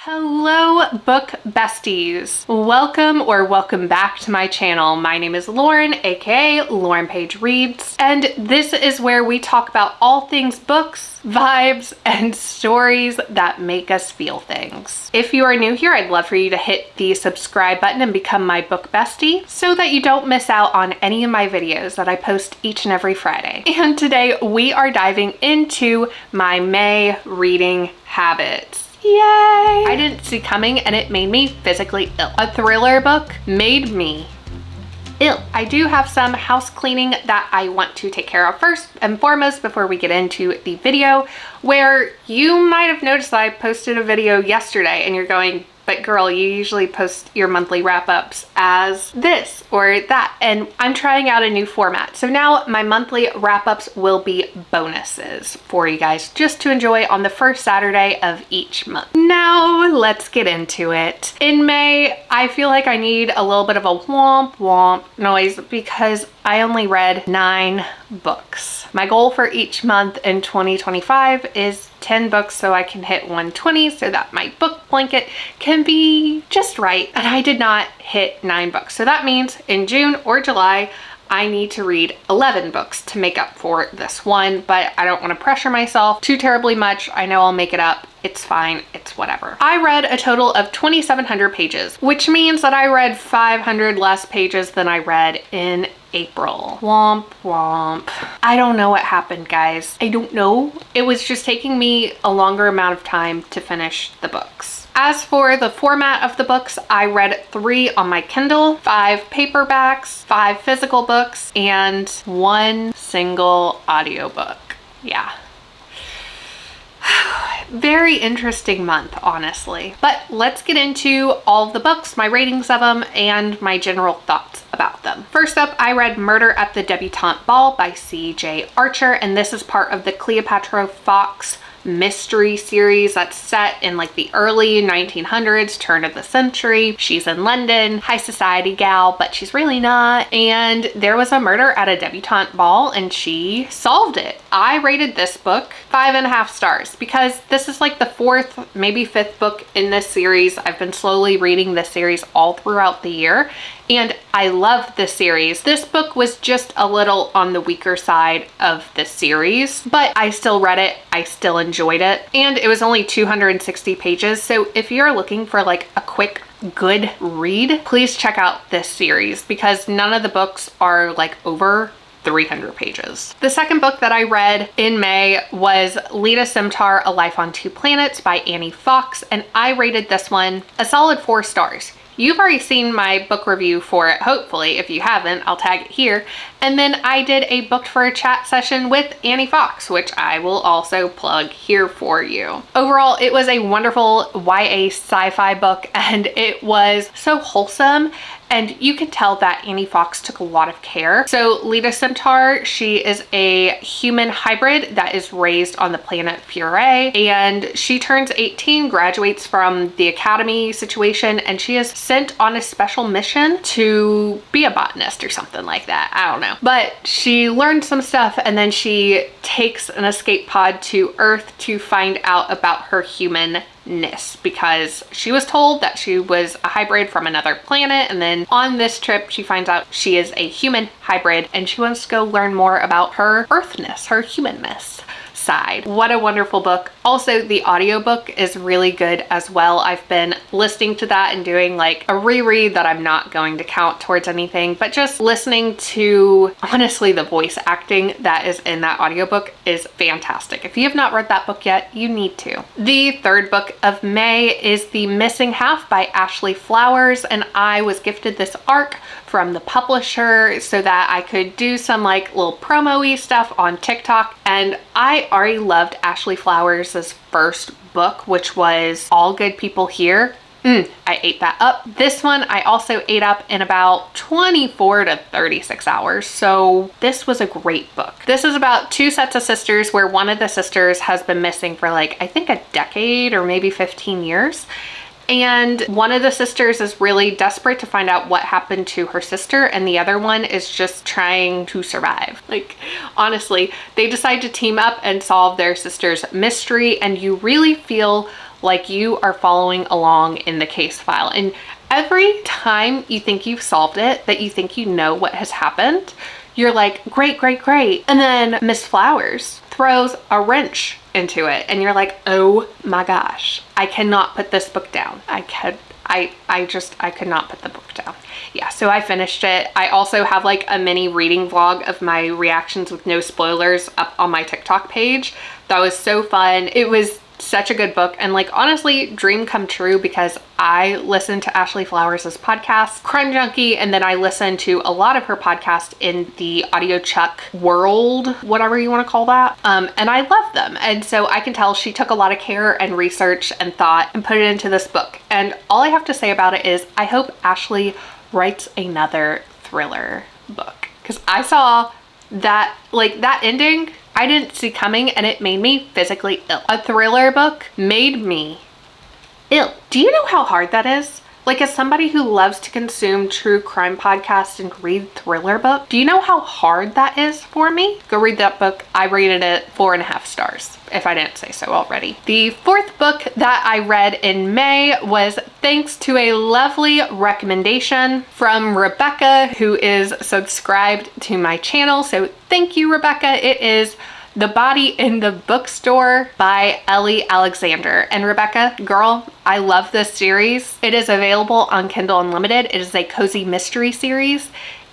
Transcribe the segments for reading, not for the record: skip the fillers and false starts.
Hello book besties. Welcome back to my channel. My name is Lauren, aka Lauren Page Reads, and this is where we talk about all things books, vibes, and stories that make us feel things. If you are new here, I'd love for you to hit the subscribe button and become my book bestie so that you don't miss out on any of my videos that I post each and every Friday. And today we are diving into my May reading habits. Yay! I didn't see coming and it made me physically ill. A thriller book made me ill. I do have some house cleaning that I want to take care of first and foremost before we get into the video, where you might have noticed that I posted a video yesterday and you're going, but girl, you usually post your monthly wrap-ups as this or that, and I'm trying out a new format. So now my monthly wrap-ups will be bonuses for you guys just to enjoy on the first Saturday of each month. Now let's get into it. In May, I feel like I need a little bit of a womp womp noise because I only read 9 books. My goal for each month in 2025 is 10 books so I can hit 120 so that my book blanket can be just right. And I did not hit 9 books. So that means in June or July, I need to read 11 books to make up for this one, but I don't want to pressure myself too terribly much. I know I'll make it up. It's fine. It's whatever. I read a total of 2,700 pages, which means that I read 500 less pages than I read in April. Womp womp. I don't know what happened, guys. I don't know. It was just taking me a longer amount of time to finish the books. As for the format of the books, I read 3 on my Kindle, 5 paperbacks, 5 physical books, and 1 single audiobook. Yeah. Very interesting month, honestly. But let's get into all of the books, my ratings of them, and my general thoughts about them. First up, I read Murder at the Debutante Ball by C.J. Archer, and this is part of the Cleopatra Fox mystery series that's set in like the early 1900s, turn of the century. She's in London, high society gal, but she's really not. And there was a murder at a debutante ball and she solved it. I rated this book 5.5 stars because this is like the 4th, maybe 5th book in this series. I've been slowly reading this series all throughout the year, and I love this series. This book was just a little on the weaker side of the series, but I still read it. I still enjoyed it. And it was only 260 pages. So if you're looking for like a quick, good read, please check out this series because none of the books are like over 300 pages. The second book that I read in May was Leda Simtar, A Life on Two Planets by Annie Fox, and I rated this one a solid 4 stars. You've already seen my book review for it, hopefully. If you haven't, I'll tag it here. And then I did a booked for a chat session with Annie Fox, which I will also plug here for you. Overall, it was a wonderful YA sci-fi book, and it was so wholesome. And you can tell that Annie Fox took a lot of care. So Leda Simtar, she is a human hybrid that is raised on the planet Pure, and she turns 18, graduates from the academy situation, and she is sent on a special mission to be a botanist or something like that. I don't know. But she learned some stuff and then she takes an escape pod to Earth to find out about her humanness, because she was told that she was a hybrid from another planet, and then on this trip she finds out she is a human hybrid and she wants to go learn more about her earthness, her humanness side. What a wonderful book. Also, the audiobook is really good as well. I've been listening to that and doing like a reread that I'm not going to count towards anything, but just listening to, honestly, the voice acting that is in that audiobook is fantastic. If you have not read that book yet, you need to. The third book of May is The Missing Half by Ashley Flowers, and I was gifted this arc from the publisher so that I could do some like little promo-y stuff on TikTok. And I already loved Ashley Flowers' first book, which was All Good People Here. I ate that up. This one I also ate up in about 24 to 36 hours. So this was a great book. This is about 2 sets of sisters where one of the sisters has been missing for like, I think a decade or maybe 15 years. And one of the sisters is really desperate to find out what happened to her sister, and the other one is just trying to survive. Like, honestly, they decide to team up and solve their sister's mystery, and you really feel like you are following along in the case file. And every time you think you've solved it, that you think you know what has happened, you're like, great, great, great. And then Miss Flowers throws a wrench into it and you're like, oh my gosh, I cannot put this book down. I could not put the book down. Yeah, so I finished it. I also have like a mini reading vlog of my reactions with no spoilers up on my TikTok page. That was so fun. It was such a good book, and like honestly, dream come true, because I listened to Ashley Flowers' podcast, Crime Junkie, and then I listened to a lot of her podcast in the Audio Chuck world, whatever you want to call that. And I love them. And so I can tell she took a lot of care and research and thought and put it into this book. And all I have to say about it is I hope Ashley writes another thriller book, because I saw that, like, that ending I didn't see coming, and it made me physically ill. A thriller book made me ill. Do you know how hard that is? Like, as somebody who loves to consume true crime podcasts and read thriller books, do you know how hard that is for me? Go read that book. I rated it 4.5 stars, if I didn't say so already. The fourth book that I read in May was thanks to a lovely recommendation from Rebecca, who is subscribed to my channel. So thank you, Rebecca. It is The Body in the Bookstore by Ellie Alexander. And Rebecca, girl, I love this series. It is available on Kindle Unlimited. It is a cozy mystery series,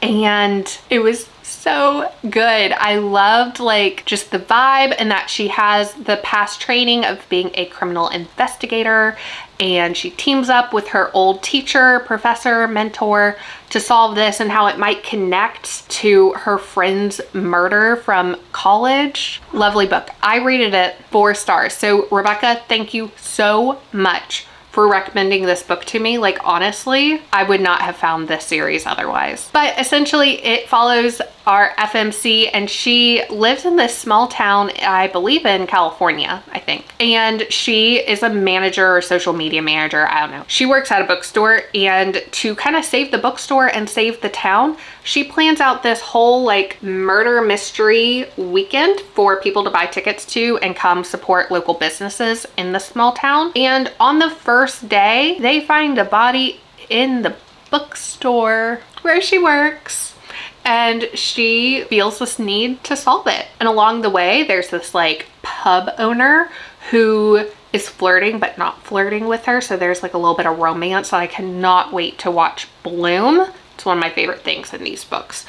and it was so good. I loved like just the vibe, and that she has the past training of being a criminal investigator, and she teams up with her old teacher, professor, mentor to solve this, and how it might connect to her friend's murder from college. Lovely book. I rated it 4 stars. So Rebecca, thank you so much for recommending this book to me. Like, honestly, I would not have found this series otherwise. But essentially it follows our FMC, and she lives in this small town, I believe in California, I think. And she is a manager or social media manager, I don't know. She works at a bookstore, and to kind of save the bookstore and save the town, she plans out this whole like murder mystery weekend for people to buy tickets to and come support local businesses in the small town. And on the first day, they find a body in the bookstore where she works, and she feels this need to solve it. And along the way, there's this like pub owner who is flirting but not flirting with her, so there's like a little bit of romance that I cannot wait to watch bloom. It's one of my favorite things in these books.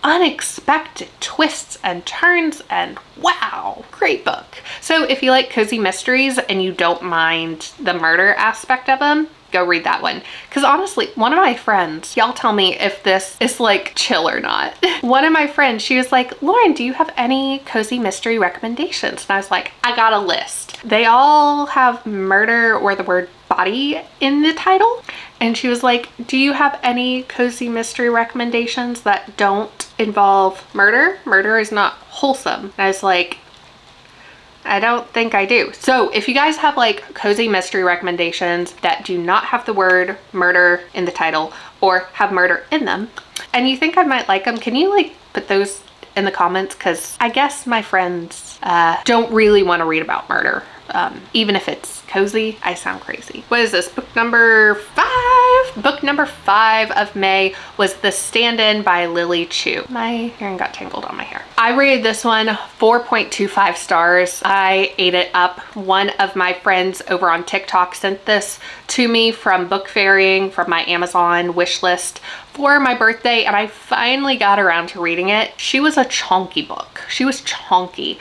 Unexpected twists and turns, and wow, great book. So if you like cozy mysteries and you don't mind the murder aspect of them, go read that one. Because honestly, one of my friends, y'all tell me if this is like chill or not. One of my friends, she was like, Lauren, do you have any cozy mystery recommendations? And I was like, I got a list. They all have murder or the word body in the title. And she was like, do you have any cozy mystery recommendations that don't involve murder? Murder is not wholesome. And I was like, I don't think I do. So if you guys have like cozy mystery recommendations that do not have the word murder in the title or have murder in them, and you think I might like them, can you like put those in the comments? Because I guess my friends don't really want to read about murder. Even if it's cozy. I sound crazy. What is this? Book number 5? Book number 5 of May was The Stand-In by Lily Chu. My earring got tangled on my hair. I rated this one 4.25 stars. I ate it up. One of my friends over on TikTok sent this to me from book fairing from my Amazon wish list for my birthday, and I finally got around to reading it. She was a chunky book. She was chunky,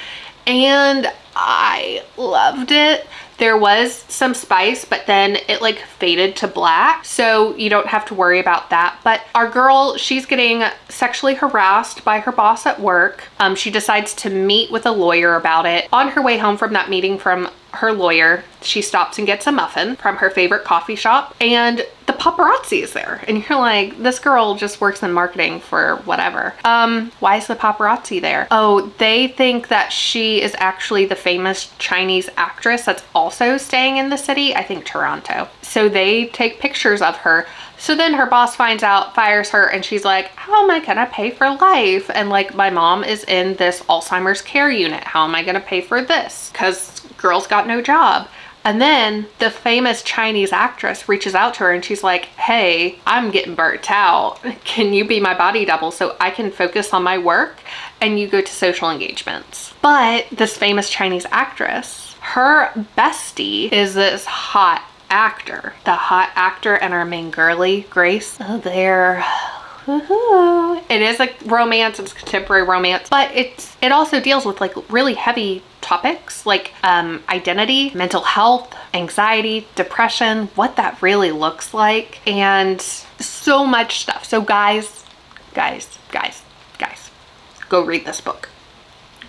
and I loved it. There was some spice, but then it like faded to black, so you don't have to worry about that. But our girl, she's getting sexually harassed by her boss at work. She decides to meet with a lawyer about it. On her way home from that meeting from her lawyer, she stops and gets a muffin from her favorite coffee shop, and the paparazzi is there. And you're like, this girl just works in marketing for whatever. Why is the paparazzi there? Oh, they think that she is actually the famous Chinese actress that's also staying in the city, I think Toronto. So they take pictures of her. So then her boss finds out, fires her, and she's like, how am I gonna pay for life? And like, my mom is in this Alzheimer's care unit. How am I gonna pay for this? Because girl's got no job. And then the famous Chinese actress reaches out to her and she's like, hey, I'm getting burnt out. Can you be my body double so I can focus on my work and you go to social engagements? But this famous Chinese actress, her bestie is this hot actor. The hot actor and our main girly, Grace. Oh, there. Woohoo. It is a romance, it's contemporary romance, but it also deals with like really heavy topics like identity, mental health, anxiety, depression, what that really looks like, and so much stuff. So guys, go read this book.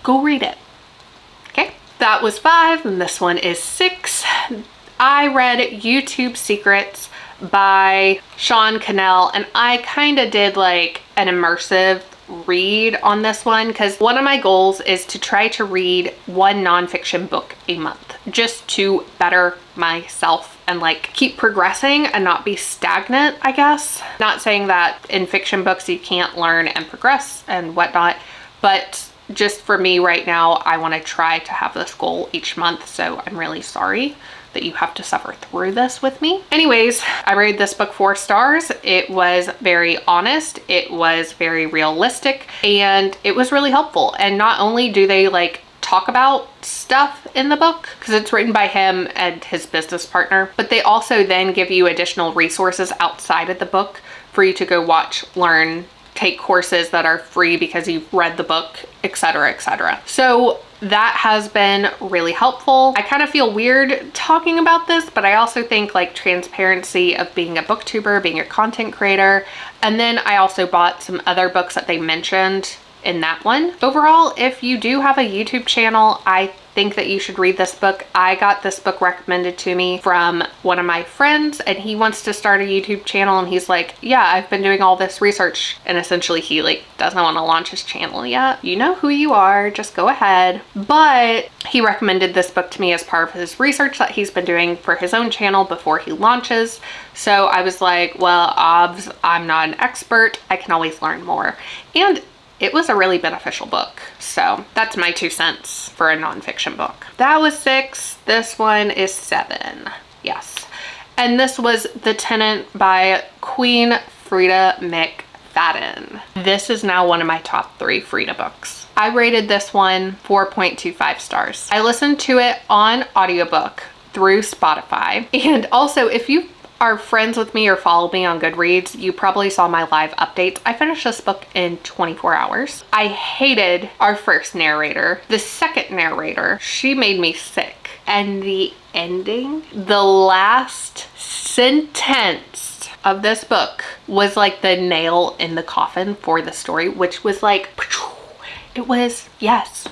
Go read it. Okay, that was 5 and this one is 6. I read YouTube Secrets by Sean Cannell, and I kind of did like an immersive read on this one because one of my goals is to try to read one nonfiction book a month just to better myself and like keep progressing and not be stagnant, I guess. Not saying that in fiction books you can't learn and progress and whatnot, but just for me right now, I want to try to have this goal each month, so I'm really sorry that you have to suffer through this with me. Anyways, I rated this book 4 stars. It was very honest, it was very realistic, and it was really helpful. And not only do they like talk about stuff in the book, because it's written by him and his business partner, but they also then give you additional resources outside of the book for you to go watch, learn, take courses that are free because you've read the book, etc., etc. So that has been really helpful. I kind of feel weird talking about this, but I also think like transparency of being a booktuber, being a content creator. And then I also bought some other books that they mentioned in that one. Overall, if you do have a YouTube channel, I think that you should read this book. I got this book recommended to me from one of my friends, and he wants to start a YouTube channel, and he's like, yeah, I've been doing all this research, and essentially he like doesn't want to launch his channel yet. You know who you are, just go ahead. But he recommended this book to me as part of his research that he's been doing for his own channel before he launches. So I was like, well, obvs, I'm not an expert, I can always learn more. And it was a really beneficial book. So that's my 2 cents for a nonfiction book. That was 6. This one is 7. Yes. And this was The Tenant by Queen Frida McFadden. This is now one of my top 3 Frida books. I rated this one 4.25 stars. I listened to it on audiobook through Spotify. And also, if you are friends with me or follow me on Goodreads, you probably saw my live updates. I finished this book in 24 hours. I hated our first narrator. The second narrator, she made me sick. And the ending, the last sentence of this book was like the nail in the coffin for the story, which was like, it was, yes,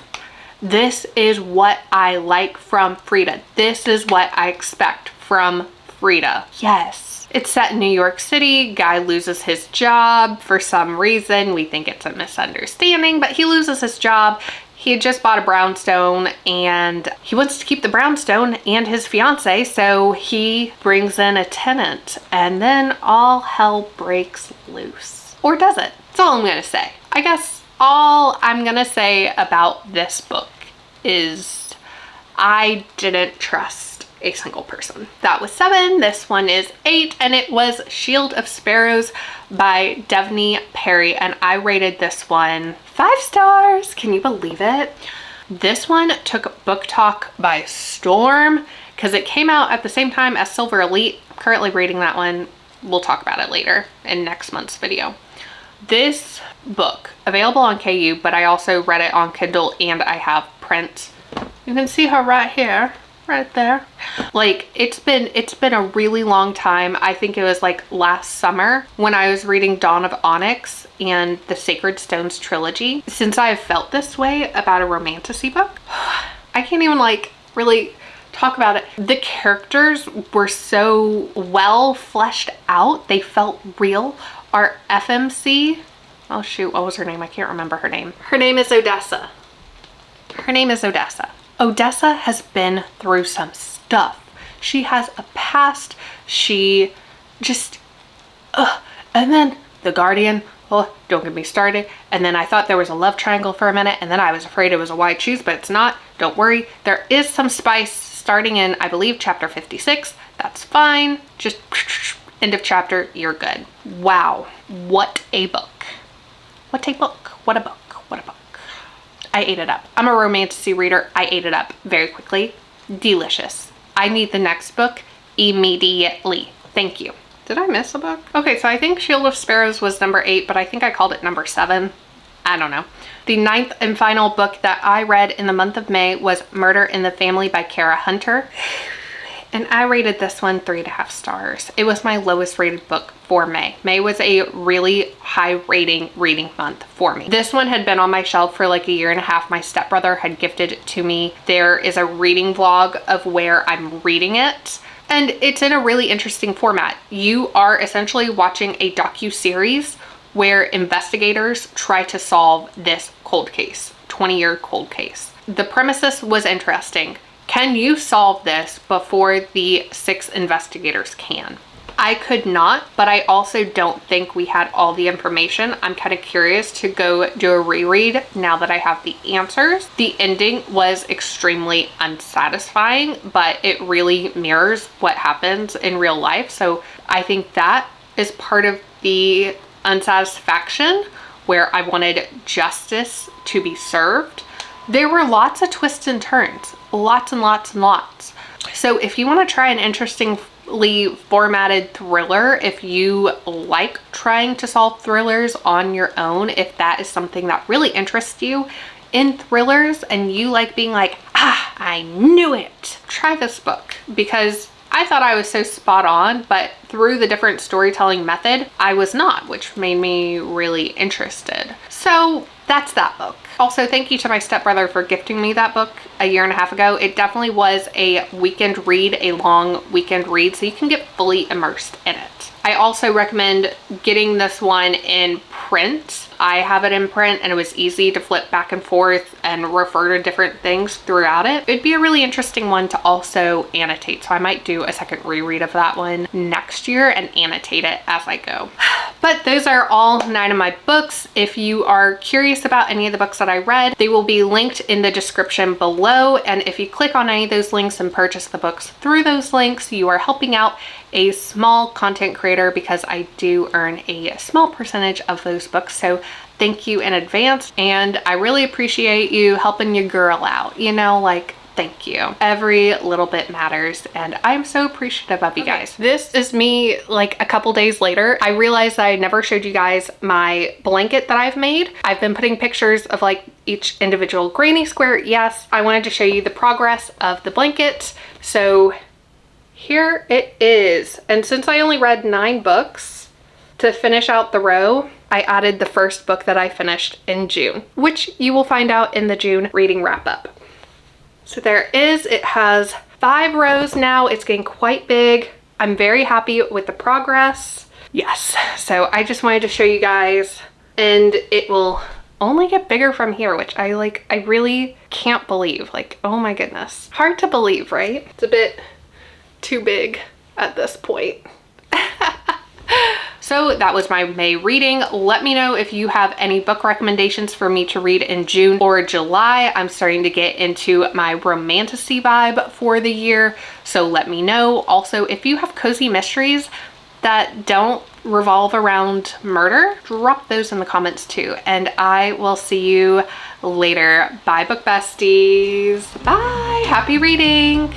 this is what I like from Frida. This is what I expect from Frida. Yes. It's set in New York City. Guy loses his job for some reason. We think it's a misunderstanding, but he loses his job. He had just bought a brownstone and he wants to keep the brownstone and his fiance, so he brings in a tenant, and then all hell breaks loose. Or does it? That's all I'm gonna say. I guess all I'm gonna say about this book is I didn't trust a single person. That was 7. This one is 8, and it was Shield of Sparrows by Devney Perry, and I rated this one 5 stars. Can you believe it? This one took Book Talk by storm because it came out at the same time as Silver Elite. I'm currently reading that one. We'll talk about it later in next month's video. This book, available on KU, but I also read it on Kindle and I have print. You can see her right here. Right there. Like, it's been a really long time. I think it was like last summer when I was reading Dawn of Onyx and the Sacred Stones trilogy. Since I have felt this way about a romantasy book, I can't even like really talk about it. The characters were so well fleshed out. They felt real. Our FMC, oh shoot, what was her name? I can't remember her name. Her name is Odessa. Her name is Odessa. Odessa has been through some stuff. She has a past. She just, and then the Guardian, oh, don't get me started. And then I thought there was a love triangle for a minute, and then I was afraid it was a white shoes, but it's not. Don't worry. There is some spice starting in, I believe, chapter 56. That's fine. Just end of chapter, you're good. Wow, what a book. What a book. What a book. What a book. I ate it up. I'm a Romantasy reader. I ate it up very quickly. Delicious. I need the next book immediately. Thank you. Did I miss a book? Okay, so I think Shield of Sparrows was number 8, but I think I called it number 7. I don't know. The 9th and final book that I read in the month of May was Murder in the Family by Kara Hunter. And I rated this one 3.5 stars. It was my lowest rated book for May. May was a really high rating reading month for me. This one had been on my shelf for like a year and a half. My stepbrother had gifted it to me. There is a reading vlog of where I'm reading it. And it's in a really interesting format. You are essentially watching a docu-series where investigators try to solve this cold case, 20-year cold case. The premises was interesting. Can you solve this before the 6 investigators can? I could not, but I also don't think we had all the information. I'm kind of curious to go do a reread now that I have the answers. The ending was extremely unsatisfying, but it really mirrors what happens in real life. So I think that is part of the unsatisfaction, where I wanted justice to be served. There were lots of twists and turns, lots and lots and lots. So if you want to try an interestingly formatted thriller, if you like trying to solve thrillers on your own, if that is something that really interests you in thrillers and you like being like, I knew it, try this book, because I thought I was so spot on, but through the different storytelling method, I was not, which made me really interested. So that's that book. Also, thank you to my stepbrother for gifting me that book a year and a half ago. It definitely was a weekend read, a long weekend read, so you can get fully immersed in it. I also recommend getting this one in print. I have it in print and it was easy to flip back and forth and refer to different things throughout it. It'd be a really interesting one to also annotate. So I might do a second reread of that one next year and annotate it as I go. But those are all 9 of my books. If you are curious about any of the books that I read, they will be linked in the description below. And if you click on any of those links and purchase the books through those links, you are helping out a small content creator, because I do earn a small percentage of those books. So thank you in advance. And I really appreciate you helping your girl out, you know, like, thank you. Every little bit matters, and I'm so appreciative of you guys. This is me like a couple days later. I realized I never showed you guys my blanket that I've made. I've been putting pictures of like each individual granny square. Yes, I wanted to show you the progress of the blanket. So here it is. And since I only read 9 books to finish out the row, I added the first book that I finished in June, which you will find out in the June reading wrap up. So there is, it has 5 rows now. It's getting quite big. I'm very happy with the progress. Yes, so I just wanted to show you guys, and it will only get bigger from here, which I really can't believe. Like, oh my goodness. Hard to believe, right? It's a bit too big at this point. So that was my May reading. Let me know if you have any book recommendations for me to read in June or July. I'm starting to get into my romantasy vibe for the year, so let me know. Also, if you have cozy mysteries that don't revolve around murder, drop those in the comments too, and I will see you later. Bye, book besties. Bye. Happy reading.